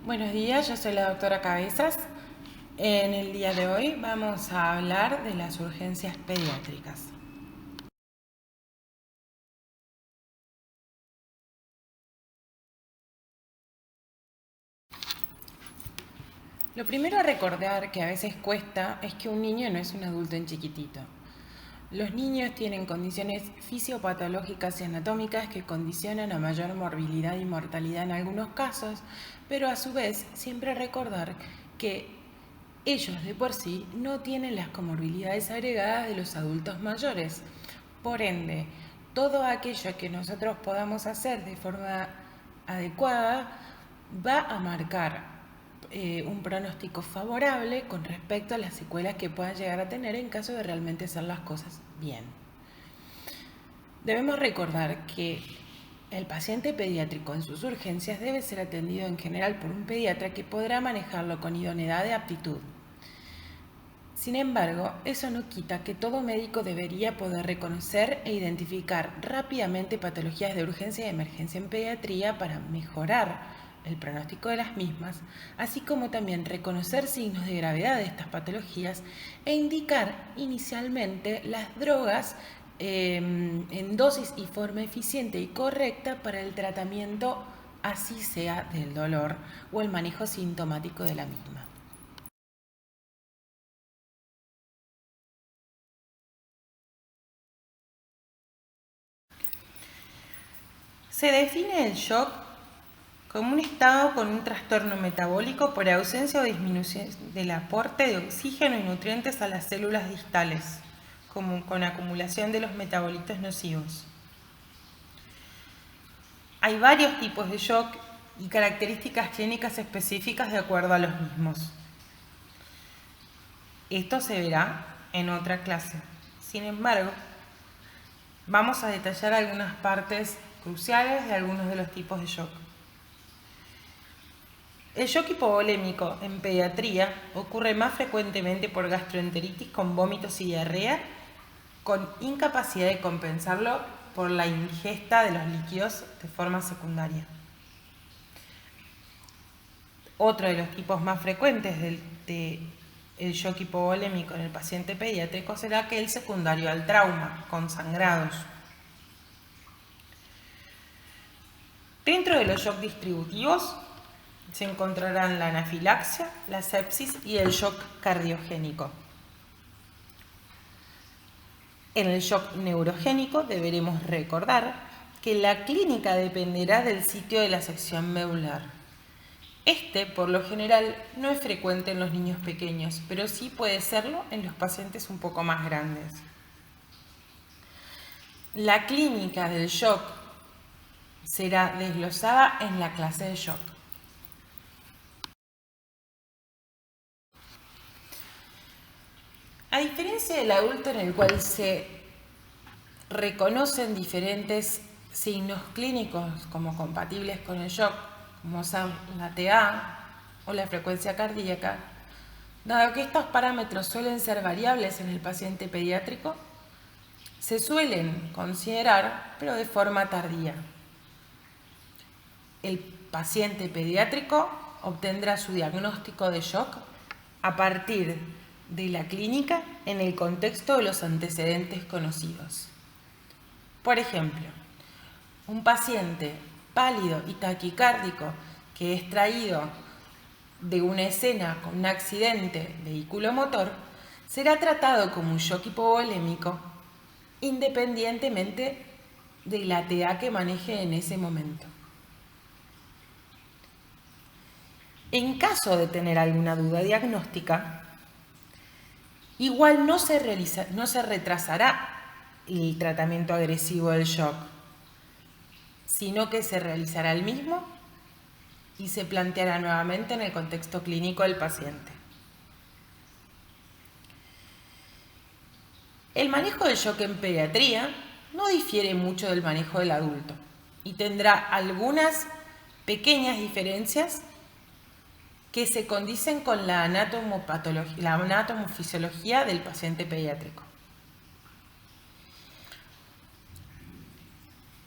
Buenos días, yo soy la doctora Cabezas. En el día de hoy vamos a hablar de las urgencias pediátricas. Lo primero a recordar que a veces cuesta es que un niño no es un adulto en chiquitito. Los niños tienen condiciones fisiopatológicas y anatómicas que condicionan a mayor morbilidad y mortalidad en algunos casos, pero a su vez siempre recordar que ellos de por sí no tienen las comorbilidades agregadas de los adultos mayores. Por ende, todo aquello que nosotros podamos hacer de forma adecuada va a marcar un pronóstico favorable con respecto a las secuelas que puedan llegar a tener en caso de realmente hacer las cosas bien. Debemos recordar que el paciente pediátrico en sus urgencias debe ser atendido en general por un pediatra que podrá manejarlo con idoneidad de aptitud. Sin embargo, eso no quita que todo médico debería poder reconocer e identificar rápidamente patologías de urgencia y emergencia en pediatría para mejorar el pronóstico de las mismas, así como también reconocer signos de gravedad de estas patologías e indicar inicialmente las drogas en dosis y forma eficiente y correcta para el tratamiento, así sea del dolor o el manejo sintomático de la misma. Se define el shock como un estado con un trastorno metabólico por ausencia o disminución del aporte de oxígeno y nutrientes a las células distales, como con acumulación de los metabolitos nocivos. Hay varios tipos de shock y características clínicas específicas de acuerdo a los mismos. Esto se verá en otra clase. Sin embargo, vamos a detallar algunas partes cruciales de algunos de los tipos de shock. El shock hipovolémico en pediatría ocurre más frecuentemente por gastroenteritis con vómitos y diarrea, con incapacidad de compensarlo por la ingesta de los líquidos de forma secundaria. Otro de los tipos más frecuentes del shock hipovolémico en el paciente pediátrico será aquel secundario al trauma, con sangrados. Dentro de los shock distributivos se encontrarán la anafilaxia, la sepsis y el shock cardiogénico. En el shock neurogénico deberemos recordar que la clínica dependerá del sitio de la sección medular. Este, por lo general, no es frecuente en los niños pequeños, pero sí puede serlo en los pacientes un poco más grandes. La clínica del shock será desglosada en la clase de shock. A diferencia del adulto en el cual se reconocen diferentes signos clínicos como compatibles con el shock, como son la TA o la frecuencia cardíaca, dado que estos parámetros suelen ser variables en el paciente pediátrico, se suelen considerar, pero de forma tardía. El paciente pediátrico obtendrá su diagnóstico de shock a partir de la clínica en el contexto de los antecedentes conocidos. Por ejemplo, un paciente pálido y taquicárdico que es traído de una escena con un accidente vehiculomotor será tratado como un shock hipovolémico independientemente de la TA que maneje en ese momento. En caso de tener alguna duda diagnóstica, igual no se retrasará el tratamiento agresivo del shock, sino que se realizará el mismo y se planteará nuevamente en el contexto clínico del paciente. El manejo del shock en pediatría no difiere mucho del manejo del adulto y tendrá algunas pequeñas diferencias que se condicen con la anatomofisiología del paciente pediátrico.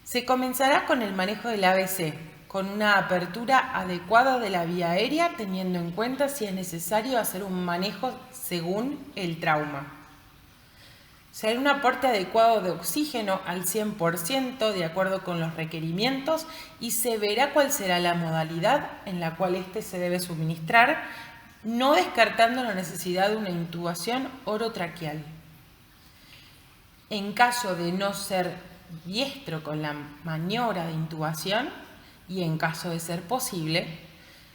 Se comenzará con el manejo del ABC, con una apertura adecuada de la vía aérea, teniendo en cuenta si es necesario hacer un manejo según el trauma. Se hará un aporte adecuado de oxígeno al 100% de acuerdo con los requerimientos y se verá cuál será la modalidad en la cual éste se debe suministrar, no descartando la necesidad de una intubación orotraqueal. En caso de no ser diestro con la maniobra de intubación y en caso de ser posible,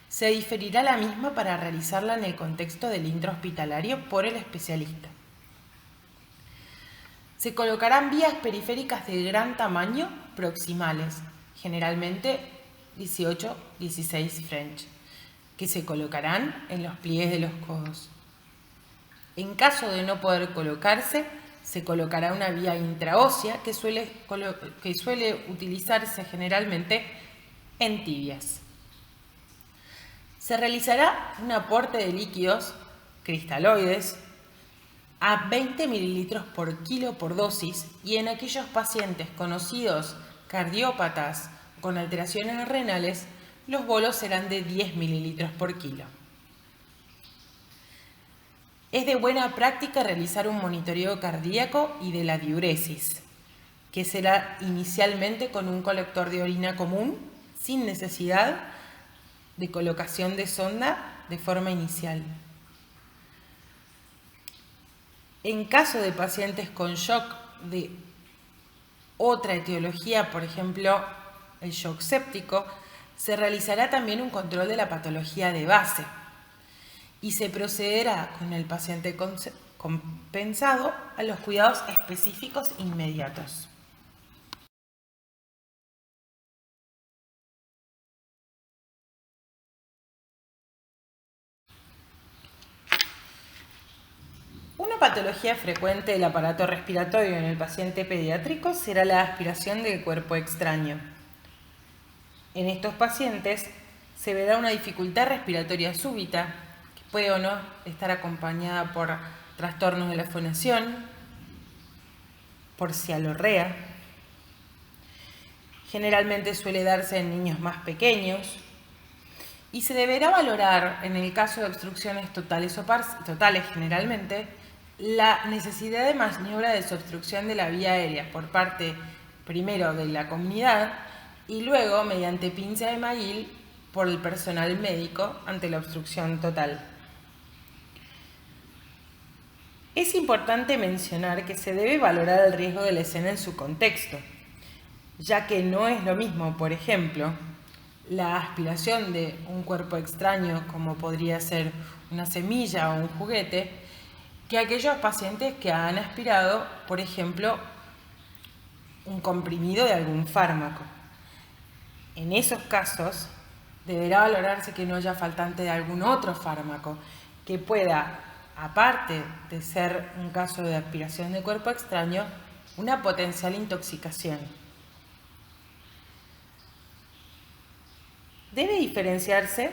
se diferirá la misma para realizarla en el contexto del intrahospitalario por el especialista. Se colocarán vías periféricas de gran tamaño proximales, generalmente 18-16 French, que se colocarán en los pliegues de los codos. En caso de no poder colocarse, se colocará una vía intraósea que suele utilizarse generalmente en tibias. Se realizará un aporte de líquidos cristaloides a 20 mililitros por kilo por dosis y en aquellos pacientes conocidos cardiópatas con alteraciones renales, los bolos serán de 10 mililitros por kilo. Es de buena práctica realizar un monitoreo cardíaco y de la diuresis, que será inicialmente con un colector de orina común, sin necesidad de colocación de sonda de forma inicial. En caso de pacientes con shock de otra etiología, por ejemplo, el shock séptico, se realizará también un control de la patología de base y se procederá con el paciente compensado a los cuidados específicos inmediatos. Una patología frecuente del aparato respiratorio en el paciente pediátrico será la aspiración del cuerpo extraño. En estos pacientes se verá una dificultad respiratoria súbita, que puede o no estar acompañada por trastornos de la fonación, por cialorrea. Generalmente suele darse en niños más pequeños y se deberá valorar, en el caso de obstrucciones totales o totales generalmente, la necesidad de maniobra de desobstrucción de la vía aérea por parte primero de la comunidad y luego mediante pinza de McGill por el personal médico ante la obstrucción total. Es importante mencionar que se debe valorar el riesgo de la escena en su contexto, ya que no es lo mismo, por ejemplo, la aspiración de un cuerpo extraño como podría ser una semilla o un juguete, que aquellos pacientes que han aspirado, por ejemplo, un comprimido de algún fármaco. En esos casos, deberá valorarse que no haya faltante de algún otro fármaco que pueda, aparte de ser un caso de aspiración de cuerpo extraño, una potencial intoxicación. Debe diferenciarse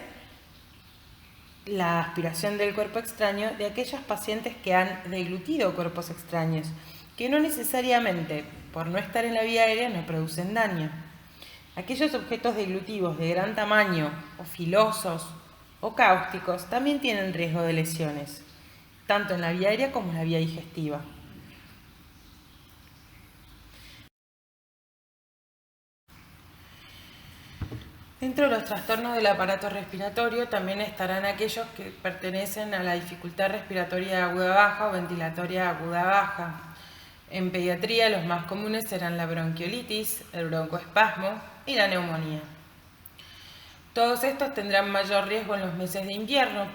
la aspiración del cuerpo extraño de aquellos pacientes que han deglutido cuerpos extraños, que no necesariamente, por no estar en la vía aérea, no producen daño. Aquellos objetos deglutivos de gran tamaño, o filosos, o cáusticos, también tienen riesgo de lesiones, tanto en la vía aérea como en la vía digestiva. Dentro de los trastornos del aparato respiratorio también estarán aquellos que pertenecen a la dificultad respiratoria aguda baja o ventilatoria aguda baja. En pediatría los más comunes serán la bronquiolitis, el broncoespasmo y la neumonía. Todos estos tendrán mayor riesgo en los meses de invierno,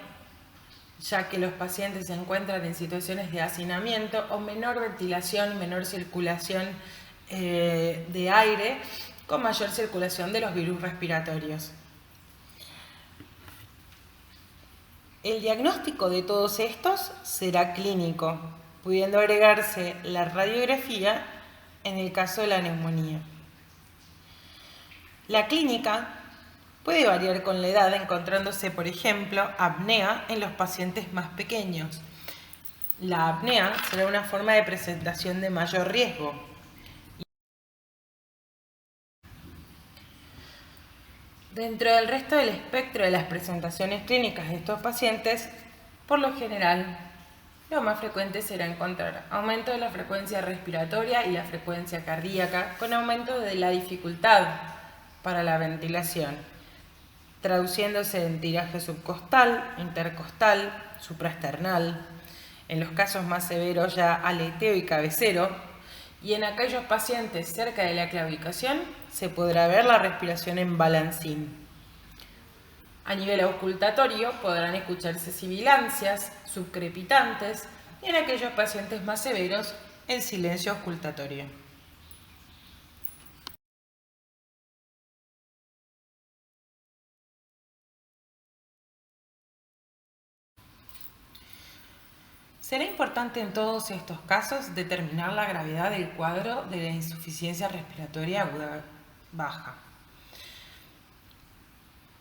ya que los pacientes se encuentran en situaciones de hacinamiento o menor ventilación, menor circulación de aire, con mayor circulación de los virus respiratorios. El diagnóstico de todos estos será clínico, pudiendo agregarse la radiografía en el caso de la neumonía. La clínica puede variar con la edad, encontrándose, por ejemplo, apnea en los pacientes más pequeños. La apnea será una forma de presentación de mayor riesgo. Dentro del resto del espectro de las presentaciones clínicas de estos pacientes, por lo general, lo más frecuente será encontrar aumento de la frecuencia respiratoria y la frecuencia cardíaca con aumento de la dificultad para la ventilación, traduciéndose en tiraje subcostal, intercostal, supraesternal, en los casos más severos ya aleteo y cabecero, y en aquellos pacientes cerca de la claudicación se podrá ver la respiración en balancín. A nivel auscultatorio podrán escucharse sibilancias, subcrepitantes y en aquellos pacientes más severos el silencio auscultatorio. Será importante en todos estos casos determinar la gravedad del cuadro de la insuficiencia respiratoria aguda baja.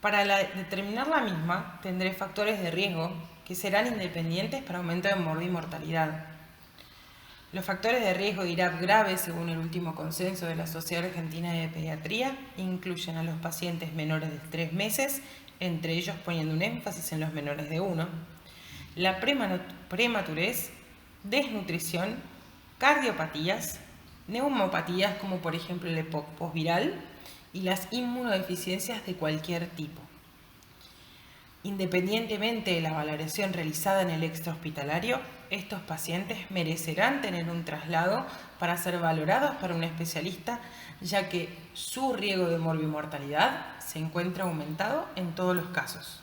Para determinar la misma, tendré factores de riesgo que serán independientes para aumento de morbimortalidad. Los factores de riesgo de IRAP grave, según el último consenso de la Sociedad Argentina de Pediatría, incluyen a los pacientes menores de 3 meses, entre ellos poniendo un énfasis en los menores de 1, la prematurez, desnutrición, cardiopatías, neumopatías como por ejemplo el EPOC postviral y las inmunodeficiencias de cualquier tipo. Independientemente de la valoración realizada en el extrahospitalario, estos pacientes merecerán tener un traslado para ser valorados por un especialista, ya que su riesgo de morbimortalidad se encuentra aumentado en todos los casos.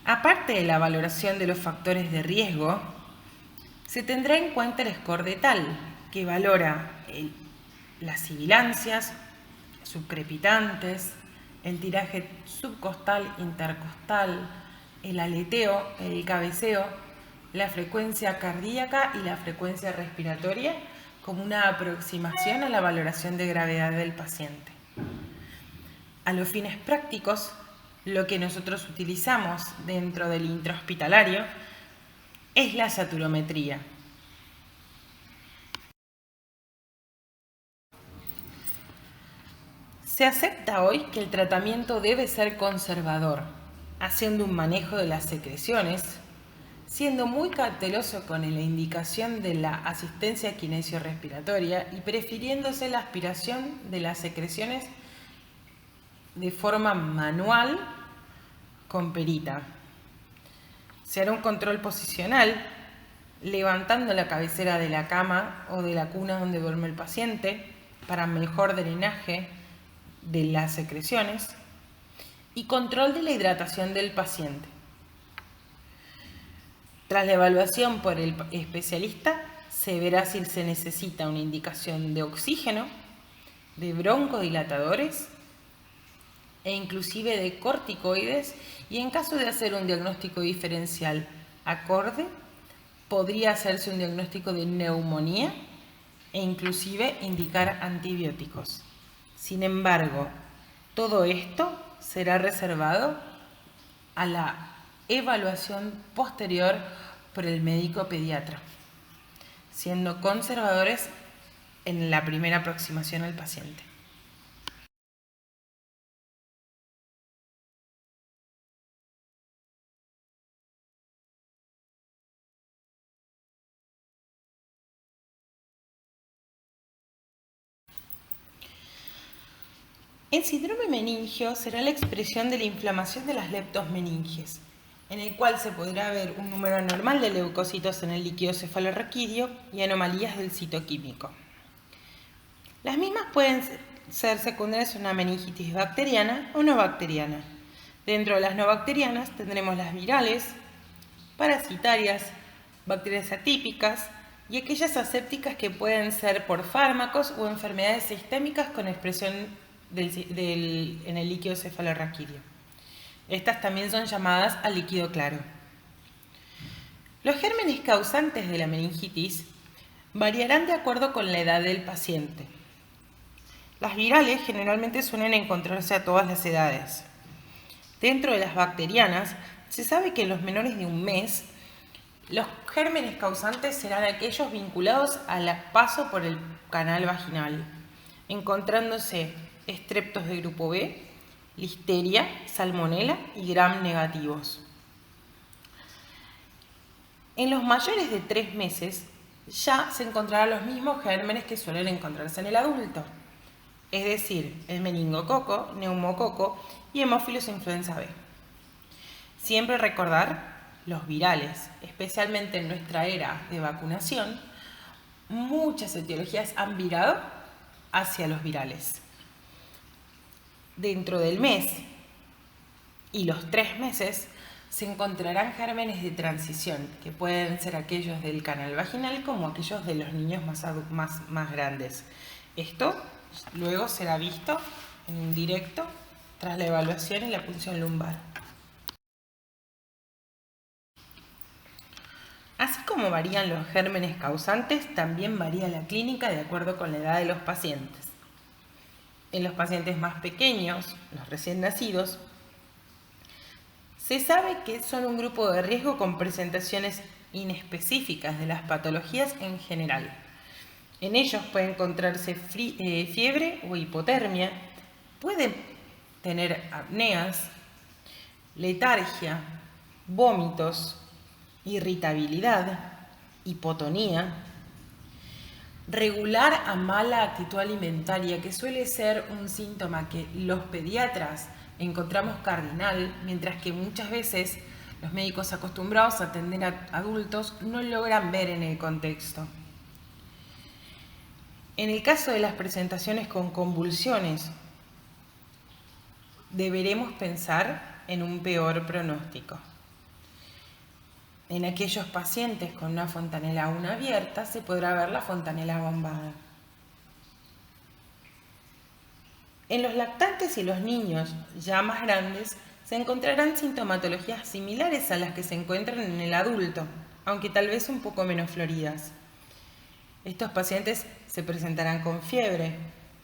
Aparte de la valoración de los factores de riesgo, se tendrá en cuenta el score de TAL, que valora las sibilancias, subcrepitantes, el tiraje subcostal, intercostal, el aleteo, el cabeceo, la frecuencia cardíaca y la frecuencia respiratoria como una aproximación a la valoración de gravedad del paciente. A los fines prácticos, lo que nosotros utilizamos dentro del intrahospitalario es la saturometría. Se acepta hoy que el tratamiento debe ser conservador, haciendo un manejo de las secreciones, siendo muy cauteloso con la indicación de la asistencia kinesiorrespiratoria y prefiriéndose la aspiración de las secreciones de forma manual con perita. Se hará un control posicional levantando la cabecera de la cama o de la cuna donde duerme el paciente para mejor drenaje de las secreciones y control de la hidratación del paciente. Tras la evaluación por el especialista, se verá si se necesita una indicación de oxígeno, de broncodilatadores e inclusive de corticoides, y en caso de hacer un diagnóstico diferencial acorde, podría hacerse un diagnóstico de neumonía e inclusive indicar antibióticos. Sin embargo, todo esto será reservado a la evaluación posterior por el médico pediatra, siendo conservadores en la primera aproximación al paciente. El síndrome meningio será la expresión de la inflamación de las leptomeninges, en el cual se podrá ver un número anormal de leucocitos en el líquido cefalorraquídeo y anomalías del citoquímico. Las mismas pueden ser secundarias a una meningitis bacteriana o no bacteriana. Dentro de las no bacterianas tendremos las virales, parasitarias, bacterias atípicas y aquellas asépticas que pueden ser por fármacos o enfermedades sistémicas con expresión en el líquido cefalorraquídeo. Estas también son llamadas al líquido claro. Los gérmenes causantes de la meningitis variarán de acuerdo con la edad del paciente. Las virales generalmente suelen encontrarse a todas las edades. Dentro de las bacterianas, se sabe que en los menores de un mes, los gérmenes causantes serán aquellos vinculados al paso por el canal vaginal. encontrándose estreptos de grupo B, listeria, salmonela y gram negativos. En los mayores de 3 meses ya se encontrarán los mismos gérmenes que suelen encontrarse en el adulto, es decir, el meningococo, neumococo y hemófilos influenza B. Siempre recordar los virales, especialmente en nuestra era de vacunación, muchas etiologías han virado hacia los virales. Dentro del mes y los 3 meses se encontrarán gérmenes de transición, que pueden ser aquellos del canal vaginal como aquellos de los niños más grandes. Esto luego será visto en un directo tras la evaluación y la punción lumbar. Así como varían los gérmenes causantes, también varía la clínica de acuerdo con la edad de los pacientes. En los pacientes más pequeños, los recién nacidos, se sabe que son un grupo de riesgo con presentaciones inespecíficas de las patologías en general. En ellos puede encontrarse fiebre o hipotermia, pueden tener apneas, letargia, vómitos, irritabilidad, hipotonía, regular a mala actitud alimentaria, que suele ser un síntoma que los pediatras encontramos cardinal, mientras que muchas veces los médicos acostumbrados a atender a adultos no logran ver en el contexto. En el caso de las presentaciones con convulsiones, deberemos pensar en un peor pronóstico. En aquellos pacientes con una fontanela aún abierta se podrá ver la fontanela bombada. En los lactantes y los niños ya más grandes se encontrarán sintomatologías similares a las que se encuentran en el adulto, aunque tal vez un poco menos floridas. Estos pacientes se presentarán con fiebre,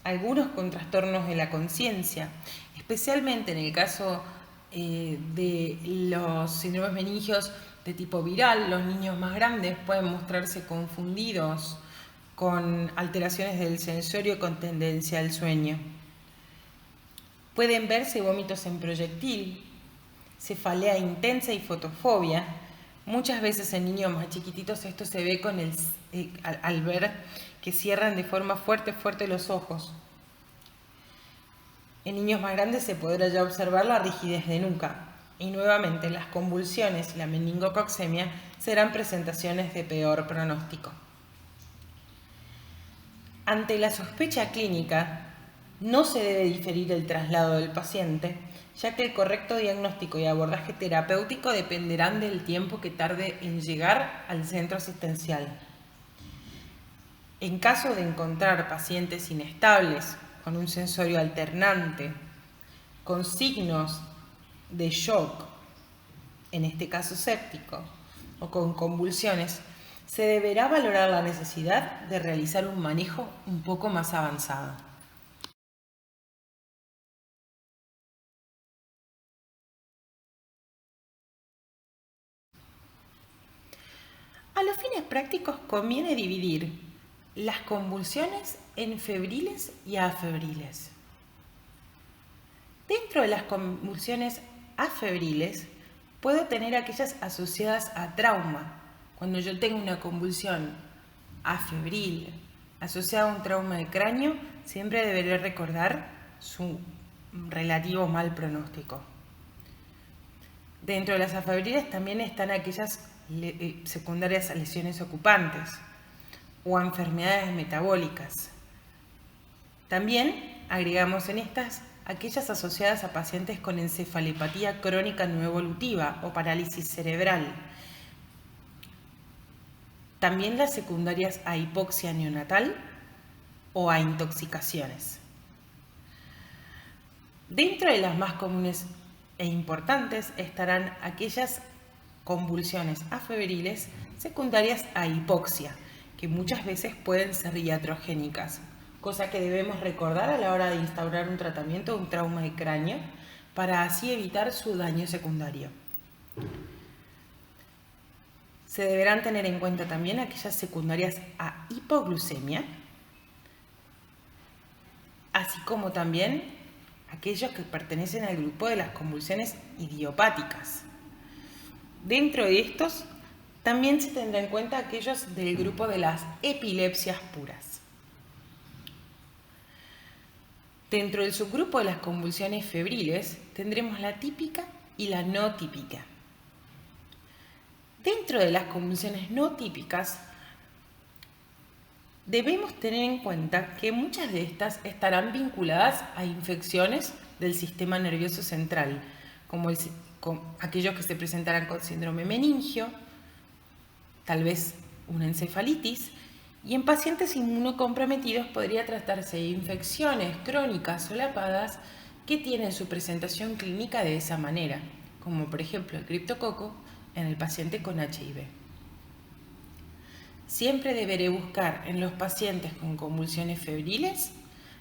algunos con trastornos de la conciencia, especialmente en el caso de los síndromes meningios de tipo viral. Los niños más grandes pueden mostrarse confundidos con alteraciones del sensorio con tendencia al sueño. Pueden verse vómitos en proyectil, cefalea intensa y fotofobia. Muchas veces en niños más chiquititos esto se ve con al ver que cierran de forma fuerte los ojos. En niños más grandes se podrá ya observar la rigidez de nuca. Y nuevamente las convulsiones y la meningococcemia serán presentaciones de peor pronóstico. Ante la sospecha clínica, no se debe diferir el traslado del paciente, ya que el correcto diagnóstico y abordaje terapéutico dependerán del tiempo que tarde en llegar al centro asistencial. En caso de encontrar pacientes inestables, con un sensorio alternante, con signos de shock, en este caso séptico, o con convulsiones, se deberá valorar la necesidad de realizar un manejo un poco más avanzado. A los fines prácticos conviene dividir las convulsiones en febriles y afebriles. Dentro de las convulsiones afebriles, puedo tener aquellas asociadas a trauma. Cuando yo tengo una convulsión afebril asociada a un trauma de cráneo, siempre deberé recordar su relativo mal pronóstico. Dentro de las afebriles también están aquellas secundarias a lesiones ocupantes o a enfermedades metabólicas. También agregamos en estas aquellas asociadas a pacientes con encefalopatía crónica no evolutiva o parálisis cerebral. También las secundarias a hipoxia neonatal o a intoxicaciones. Dentro de las más comunes e importantes estarán aquellas convulsiones afebriles secundarias a hipoxia, que muchas veces pueden ser iatrogénicas, cosa que debemos recordar a la hora de instaurar un tratamiento de un trauma de cráneo para así evitar su daño secundario. Se deberán tener en cuenta también aquellas secundarias a hipoglucemia, así como también aquellos que pertenecen al grupo de las convulsiones idiopáticas. Dentro de estos, también se tendrá en cuenta aquellos del grupo de las epilepsias puras. Dentro del subgrupo de las convulsiones febriles, tendremos la típica y la no típica. Dentro de las convulsiones no típicas, debemos tener en cuenta que muchas de estas estarán vinculadas a infecciones del sistema nervioso central, como aquellos que se presentarán con síndrome meningio, tal vez una encefalitis, y en pacientes inmunocomprometidos podría tratarse de infecciones crónicas solapadas que tienen su presentación clínica de esa manera, como por ejemplo el criptococo en el paciente con HIV. Siempre deberé buscar en los pacientes con convulsiones febriles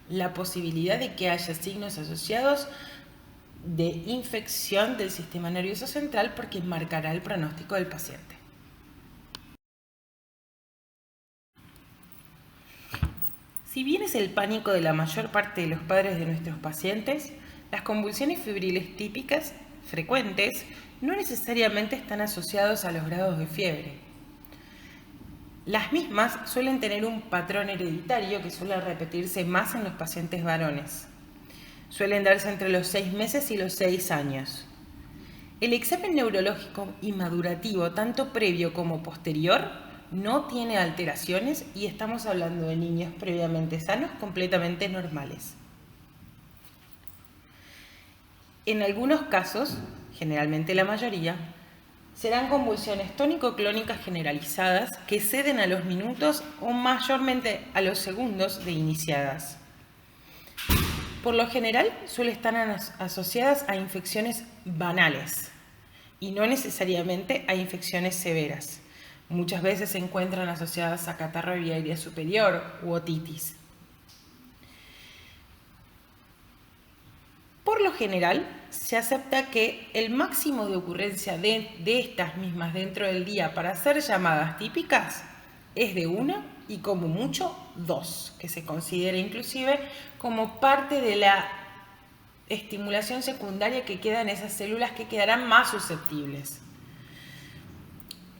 la posibilidad de que haya signos asociados de infección del sistema nervioso central porque marcará el pronóstico del paciente. Si bien es el pánico de la mayor parte de los padres de nuestros pacientes, las convulsiones febriles típicas, frecuentes, no necesariamente están asociados a los grados de fiebre. Las mismas suelen tener un patrón hereditario que suele repetirse más en los pacientes varones. Suelen darse entre los 6 meses y los 6 años. El examen neurológico y madurativo, tanto previo como posterior, no tiene alteraciones y estamos hablando de niños previamente sanos, completamente normales. En algunos casos, generalmente la mayoría, serán convulsiones tónico-clónicas generalizadas que ceden a los minutos o mayormente a los segundos de iniciadas. Por lo general suelen estar asociadas a infecciones banales y no necesariamente a infecciones severas. Muchas veces se encuentran asociadas a catarro de vía aérea superior u otitis. Por lo general, se acepta que el máximo de ocurrencia de estas mismas dentro del día para ser llamadas típicas es de 1 y como mucho 2, que se considera inclusive como parte de la estimulación secundaria que queda en esas células que quedarán más susceptibles.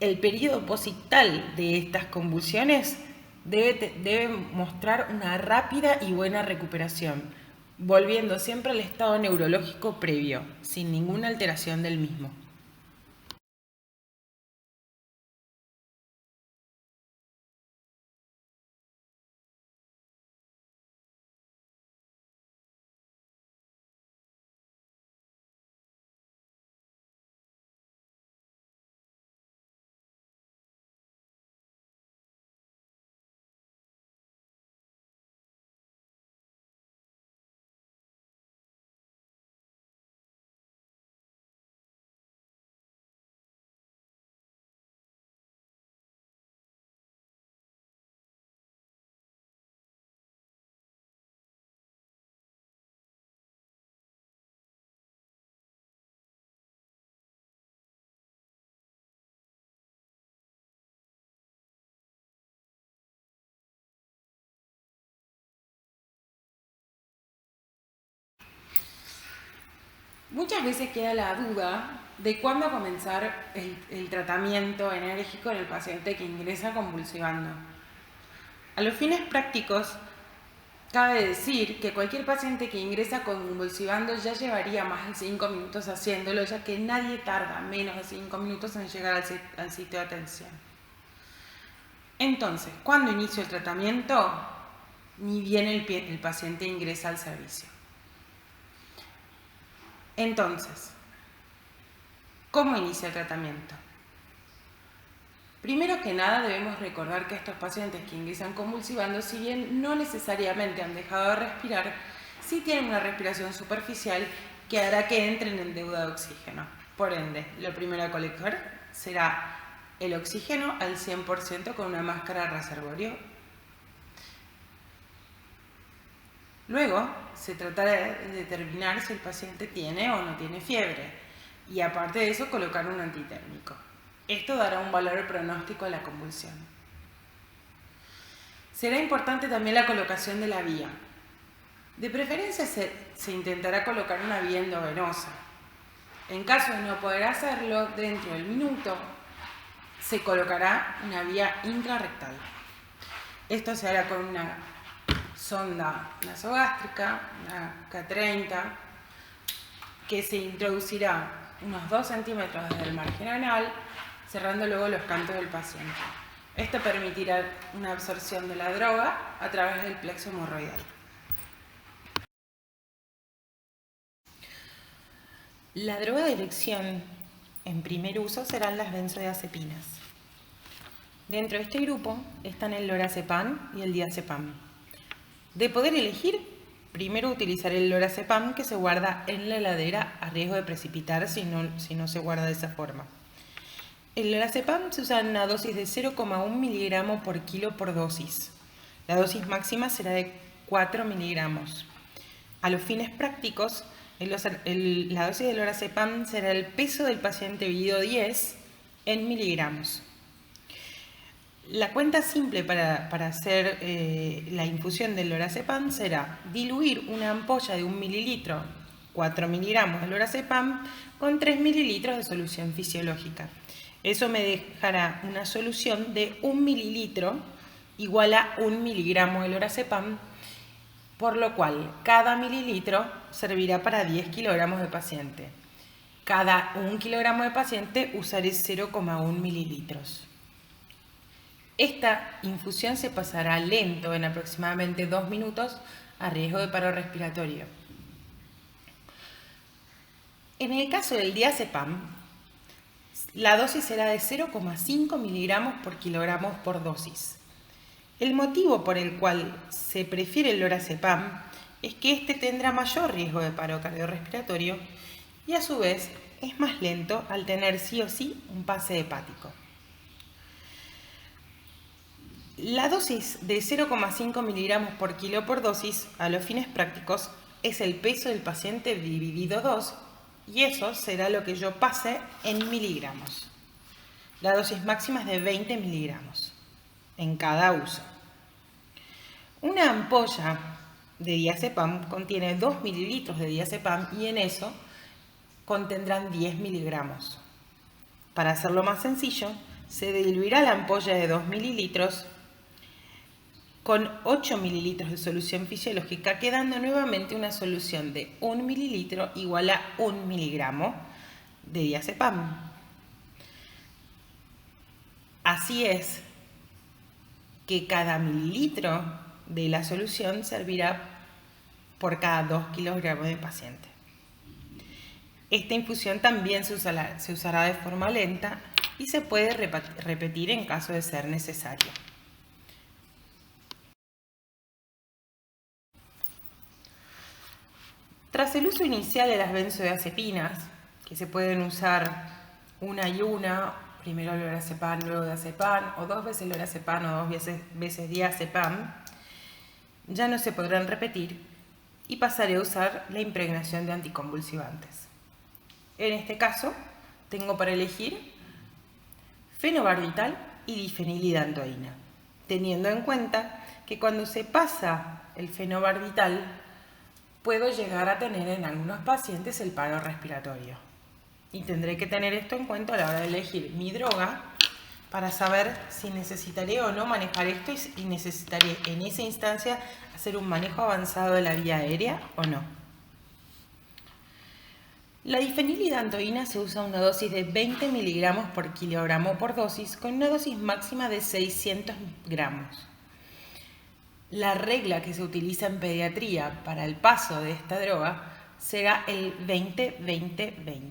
El periodo posictal de estas convulsiones debe mostrar una rápida y buena recuperación, volviendo siempre al estado neurológico previo, sin ninguna alteración del mismo. Muchas veces queda la duda de cuándo comenzar el tratamiento enérgico en el paciente que ingresa convulsionando. A los fines prácticos, cabe decir que cualquier paciente que ingresa convulsionando ya llevaría más de 5 minutos haciéndolo, ya que nadie tarda menos de 5 minutos en llegar al sitio de atención. Entonces, ¿cuándo inicio el tratamiento? Ni bien el paciente ingresa al servicio. Entonces, ¿cómo inicia el tratamiento? Primero que nada debemos recordar que estos pacientes que ingresan convulsivando, si bien no necesariamente han dejado de respirar, sí tienen una respiración superficial que hará que entren en deuda de oxígeno. Por ende, lo primero a colocar será el oxígeno al 100% con una máscara reservorio. Luego, se tratará de determinar si el paciente tiene o no tiene fiebre y aparte de eso colocar un antitérmico. Esto dará un valor pronóstico a la convulsión. Será importante también la colocación de la vía. De preferencia se intentará colocar una vía endovenosa. En caso de no poder hacerlo, dentro del minuto se colocará una vía intrarrectal. Esto se hará con una sonda nasogástrica, una K30, que se introducirá unos 2 centímetros desde el margen anal, cerrando luego los cantos del paciente. Esto permitirá una absorción de la droga a través del plexo hemorroidal. La droga de elección en primer uso serán las benzodiazepinas. Dentro de este grupo están el lorazepam y el diazepam. De poder elegir, primero utilizaré el lorazepam, que se guarda en la heladera a riesgo de precipitar si no se guarda de esa forma. El lorazepam se usa en una dosis de 0,1 miligramo por kilo por dosis. La dosis máxima será de 4 miligramos. A los fines prácticos, la dosis de lorazepam será el peso del paciente dividido 10 en miligramos. La cuenta simple para hacer la infusión del lorazepam será diluir una ampolla de 1 mililitro, 4 miligramos de lorazepam, con 3 mililitros de solución fisiológica. Eso me dejará una solución de 1 mililitro igual a 1 miligramo de lorazepam, por lo cual cada mililitro servirá para 10 kilogramos de paciente. Cada 1 kilogramo de paciente usaré 0,1 mililitros. Esta infusión se pasará lento en aproximadamente 2 minutos a riesgo de paro respiratorio. En el caso del diazepam, la dosis será de 0,5 miligramos por kilogramo por dosis. El motivo por el cual se prefiere el lorazepam es que este tendrá mayor riesgo de paro cardiorrespiratorio y a su vez es más lento al tener sí o sí un pase hepático. La dosis de 0,5 miligramos por kilo por dosis a los fines prácticos es el peso del paciente dividido 2 y eso será lo que yo pase en miligramos. La dosis máxima es de 20 miligramos en cada uso. Una ampolla de diazepam contiene 2 mililitros de diazepam y en eso contendrán 10 miligramos. Para hacerlo más sencillo, se diluirá la ampolla de 2 mililitros con 8 mililitros de solución fisiológica, quedando nuevamente una solución de 1 mililitro igual a 1 miligramo de diazepam. Así es que cada mililitro de la solución servirá por cada 2 kilogramos de paciente. Esta infusión también se usará de forma lenta y se puede repetir en caso de ser necesario. Tras el uso inicial de las benzodiazepinas, que se pueden usar una y una, primero lorazepam, luego diazepam, o 2 veces lorazepam o 2 veces diazepam, ya no se podrán repetir y pasaré a usar la impregnación de anticonvulsivantes. En este caso, tengo para elegir fenobarbital y difenilidantoína, teniendo en cuenta que cuando se pasa el fenobarbital, puedo llegar a tener en algunos pacientes el paro respiratorio. Y tendré que tener esto en cuenta a la hora de elegir mi droga para saber si necesitaré o no manejar esto y necesitaré en esa instancia hacer un manejo avanzado de la vía aérea o no. La difenilidantoína se usa a una dosis de 20 miligramos por kilogramo por dosis con una dosis máxima de 600 gramos. La regla que se utiliza en pediatría para el paso de esta droga será el 20-20-20.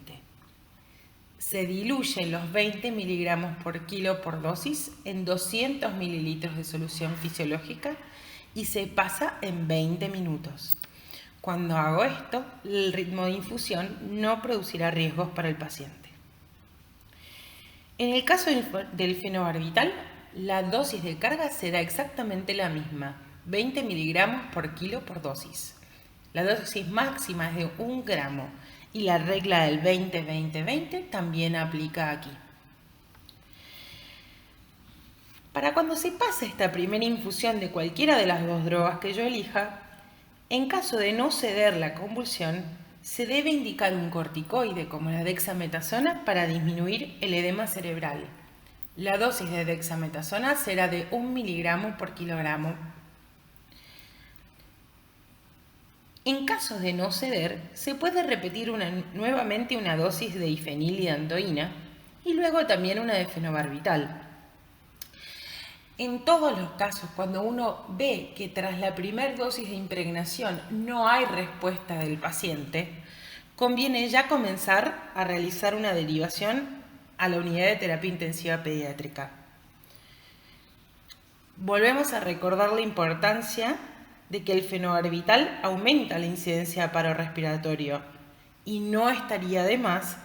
Se diluyen los 20 miligramos por kilo por dosis en 200 mililitros de solución fisiológica y se pasa en 20 minutos. Cuando hago esto, el ritmo de infusión no producirá riesgos para el paciente. En el caso del fenobarbital, la dosis de carga será exactamente la misma, 20 miligramos por kilo por dosis. La dosis máxima es de 1 gramo y la regla del 20-20-20 también aplica aquí. Para cuando se pase esta primera infusión de cualquiera de las 2 drogas que yo elija, En caso de no ceder la convulsión, se debe indicar un corticoide como la dexametasona para disminuir el edema cerebral. La dosis de dexametasona será de 1 miligramo por kilogramo. En caso de no ceder, se puede repetir nuevamente una dosis de difenilidantoína y luego también una de fenobarbital. En todos los casos, cuando uno ve que tras la primera dosis de impregnación no hay respuesta del paciente, conviene ya comenzar a realizar una derivación a la unidad de terapia intensiva pediátrica. Volvemos a recordar la importancia de que el fenobarbital aumenta la incidencia de paro respiratorio y no estaría de más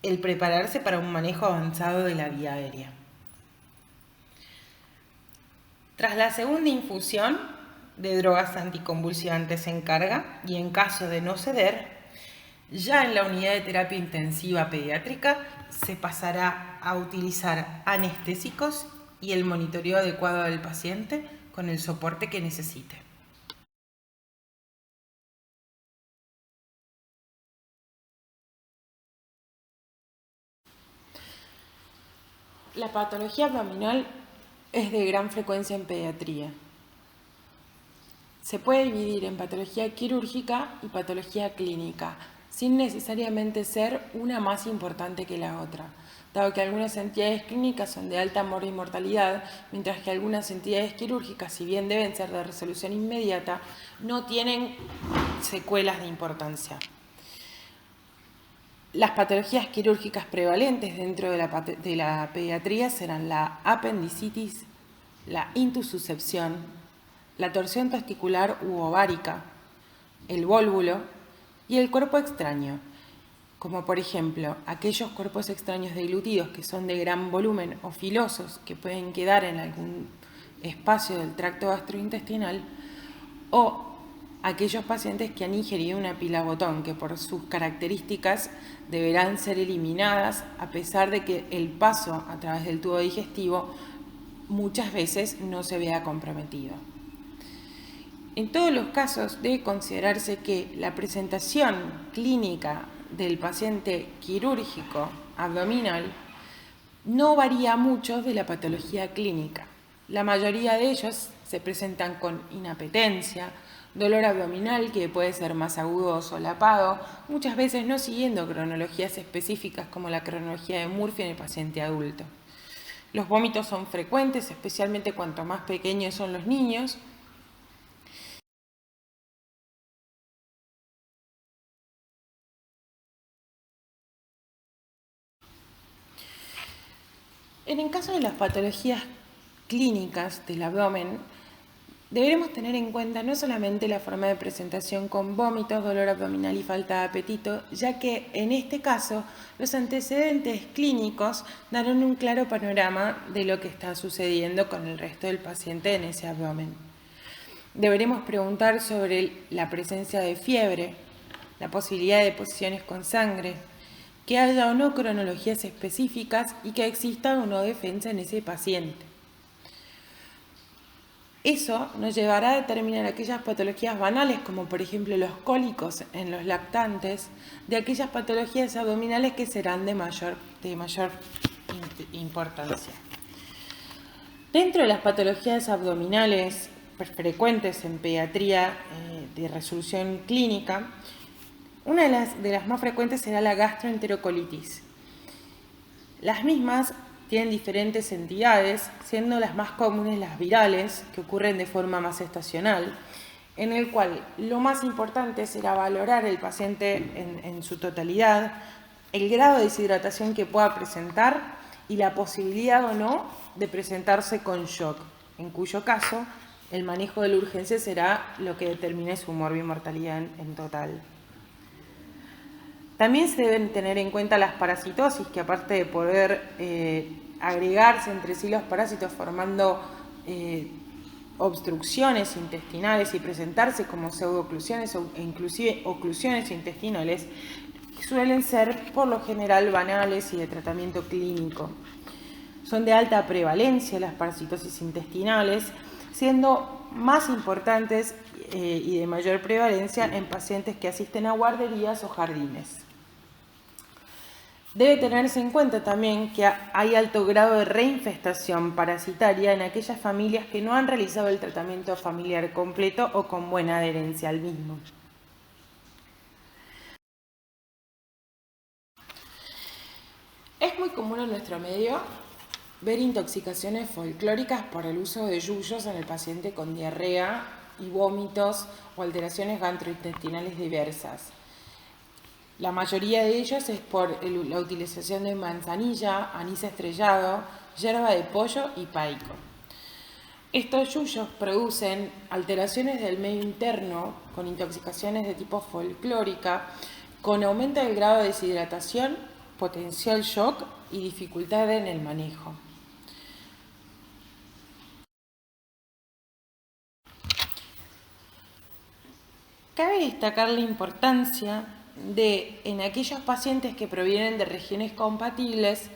el prepararse para un manejo avanzado de la vía aérea. Tras la segunda infusión de drogas anticonvulsivantes en carga y en caso de no ceder, ya en la unidad de terapia intensiva pediátrica se pasará a utilizar anestésicos y el monitoreo adecuado del paciente con el soporte que necesite. La patología abdominal es de gran frecuencia en pediatría. Se puede dividir en patología quirúrgica y patología clínica, sin necesariamente ser una más importante que la otra, dado que algunas entidades clínicas son de alta mortalidad, mientras que algunas entidades quirúrgicas, si bien deben ser de resolución inmediata, no tienen secuelas de importancia. Las patologías quirúrgicas prevalentes dentro de la pediatría serán la apendicitis, la intususcepción, la torsión testicular u ovárica, el vólvulo y el cuerpo extraño, como por ejemplo aquellos cuerpos extraños deglutidos que son de gran volumen o filosos que pueden quedar en algún espacio del tracto gastrointestinal, o aquellos pacientes que han ingerido una pila botón, que por sus características deberán ser eliminadas a pesar de que el paso a través del tubo digestivo muchas veces no se vea comprometido. En todos los casos debe considerarse que la presentación clínica del paciente quirúrgico abdominal no varía mucho de la patología clínica. La mayoría de ellos se presentan con inapetencia, dolor abdominal que puede ser más agudo o solapado, muchas veces no siguiendo cronologías específicas como la cronología de Murphy en el paciente adulto. Los vómitos son frecuentes, especialmente cuanto más pequeños son los niños. En el caso de las patologías clínicas del abdomen, deberemos tener en cuenta no solamente la forma de presentación con vómitos, dolor abdominal y falta de apetito, ya que en este caso los antecedentes clínicos darán un claro panorama de lo que está sucediendo con el resto del paciente en ese abdomen. Deberemos preguntar sobre la presencia de fiebre, la posibilidad de deposiciones con sangre, que haya o no cronologías específicas y que exista o no defensa en ese paciente. Eso nos llevará a determinar aquellas patologías banales, como por ejemplo los cólicos en los lactantes, de aquellas patologías abdominales que serán de mayor importancia. Dentro de las patologías abdominales frecuentes en pediatría de resolución clínica, una de las más frecuentes será la gastroenterocolitis. Las mismas tienen diferentes entidades, siendo las más comunes las virales, que ocurren de forma más estacional, en el cual lo más importante será valorar el paciente en su totalidad, el grado de deshidratación que pueda presentar y la posibilidad o no de presentarse con shock, en cuyo caso el manejo de la urgencia será lo que determine su mortalidad en total. También se deben tener en cuenta las parasitosis, que aparte de poder agregarse entre sí los parásitos formando obstrucciones intestinales y presentarse como pseudooclusiones o inclusive oclusiones intestinales, suelen ser por lo general banales y de tratamiento clínico. Son de alta prevalencia las parasitosis intestinales, siendo más importantes y de mayor prevalencia en pacientes que asisten a guarderías o jardines. Debe tenerse en cuenta también que hay alto grado de reinfestación parasitaria en aquellas familias que no han realizado el tratamiento familiar completo o con buena adherencia al mismo. Es muy común en nuestro medio ver intoxicaciones folclóricas por el uso de yuyos en el paciente con diarrea y vómitos o alteraciones gastrointestinales diversas. La mayoría de ellos es por la utilización de manzanilla, anís estrellado, yerba de pollo y paico. Estos yuyos producen alteraciones del medio interno con intoxicaciones de tipo folclórica, con aumento del grado de deshidratación, potencial shock y dificultad en el manejo. Cabe destacar la importancia de, en aquellos pacientes que provienen de regiones compatibles,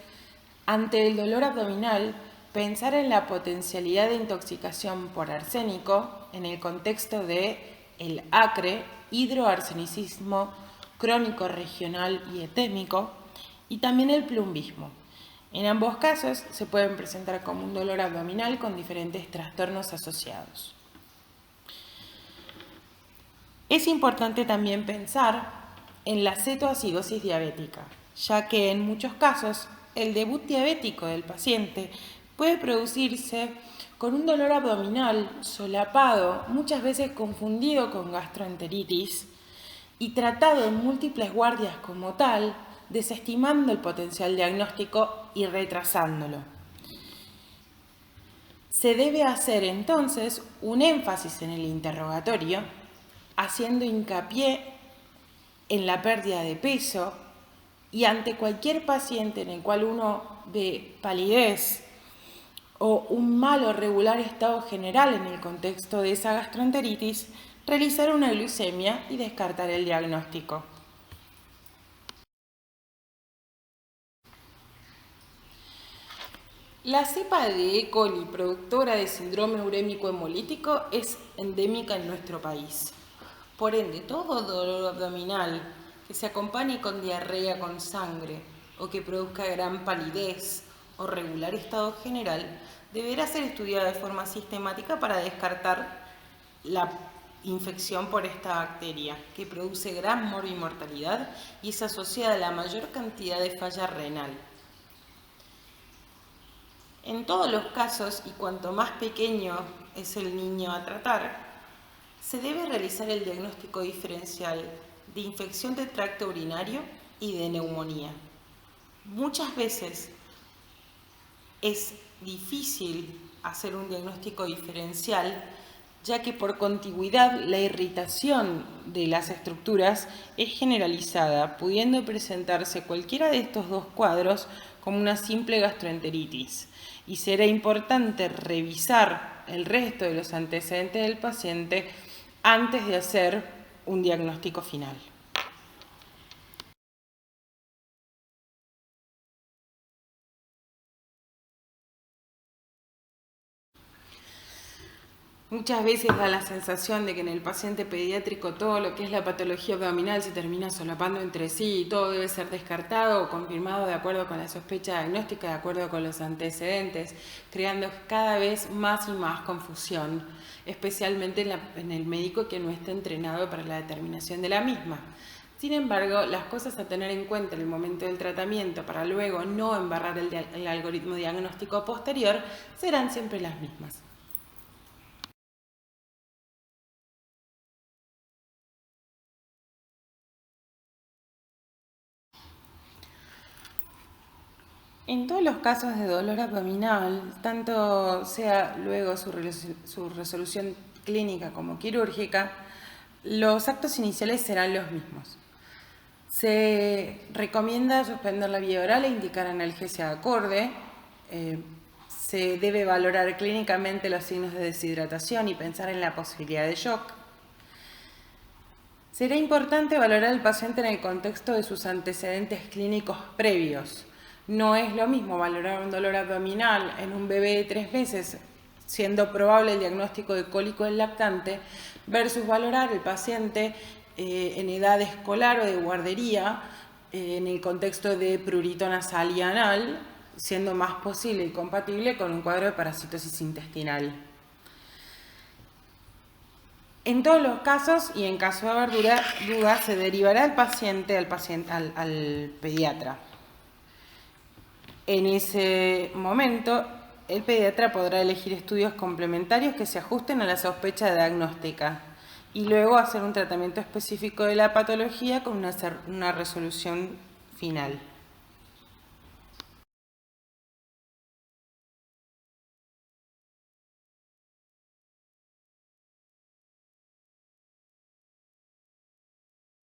ante el dolor abdominal, pensar en la potencialidad de intoxicación por arsénico en el contexto de el acre, hidroarsenicismo crónico regional y etémico, y también el plumbismo. En ambos casos se pueden presentar como un dolor abdominal con diferentes trastornos asociados. Es importante también pensar en la cetoacidosis diabética, ya que en muchos casos el debut diabético del paciente puede producirse con un dolor abdominal solapado, muchas veces confundido con gastroenteritis y tratado en múltiples guardias como tal, desestimando el potencial diagnóstico y retrasándolo. Se debe hacer entonces un énfasis en el interrogatorio, haciendo hincapié en la pérdida de peso y ante cualquier paciente en el cual uno ve palidez o un mal o regular estado general en el contexto de esa gastroenteritis, realizar una glucemia y descartar el diagnóstico. La cepa de E. coli, productora de síndrome urémico hemolítico, es endémica en nuestro país. Por ende, todo dolor abdominal que se acompañe con diarrea con sangre o que produzca gran palidez o regular estado general deberá ser estudiado de forma sistemática para descartar la infección por esta bacteria, que produce gran morbimortalidad y es asociada a la mayor cantidad de falla renal. En todos los casos, y cuanto más pequeño es el niño a tratar, se debe realizar el diagnóstico diferencial de infección del tracto urinario y de neumonía. Muchas veces es difícil hacer un diagnóstico diferencial, ya que por contigüidad la irritación de las estructuras es generalizada, pudiendo presentarse cualquiera de estos dos cuadros como una simple gastroenteritis. Y será importante revisar el resto de los antecedentes del paciente antes de hacer un diagnóstico final. Muchas veces da la sensación de que en el paciente pediátrico todo lo que es la patología abdominal se termina solapando entre sí y todo debe ser descartado o confirmado de acuerdo con la sospecha diagnóstica, de acuerdo con los antecedentes, creando cada vez más y más confusión, especialmente en el médico que no está entrenado para la determinación de la misma. Sin embargo, las cosas a tener en cuenta en el momento del tratamiento para luego no embarrar el algoritmo diagnóstico posterior serán siempre las mismas. En todos los casos de dolor abdominal, tanto sea luego su resolución clínica como quirúrgica, los actos iniciales serán los mismos. Se recomienda suspender la vía oral e indicar analgesia acorde. Se debe valorar clínicamente los signos de deshidratación y pensar en la posibilidad de shock. Será importante valorar al paciente en el contexto de sus antecedentes clínicos previos. No es lo mismo valorar un dolor abdominal en un bebé de 3 meses siendo probable el diagnóstico de cólico del lactante, versus valorar el paciente en edad escolar o de guardería, en el contexto de prurito nasal y anal, siendo más posible y compatible con un cuadro de parasitosis intestinal. En todos los casos, y en caso de haber duda, se derivará al pediatra. En ese momento, el pediatra podrá elegir estudios complementarios que se ajusten a la sospecha diagnóstica y luego hacer un tratamiento específico de la patología con una resolución final.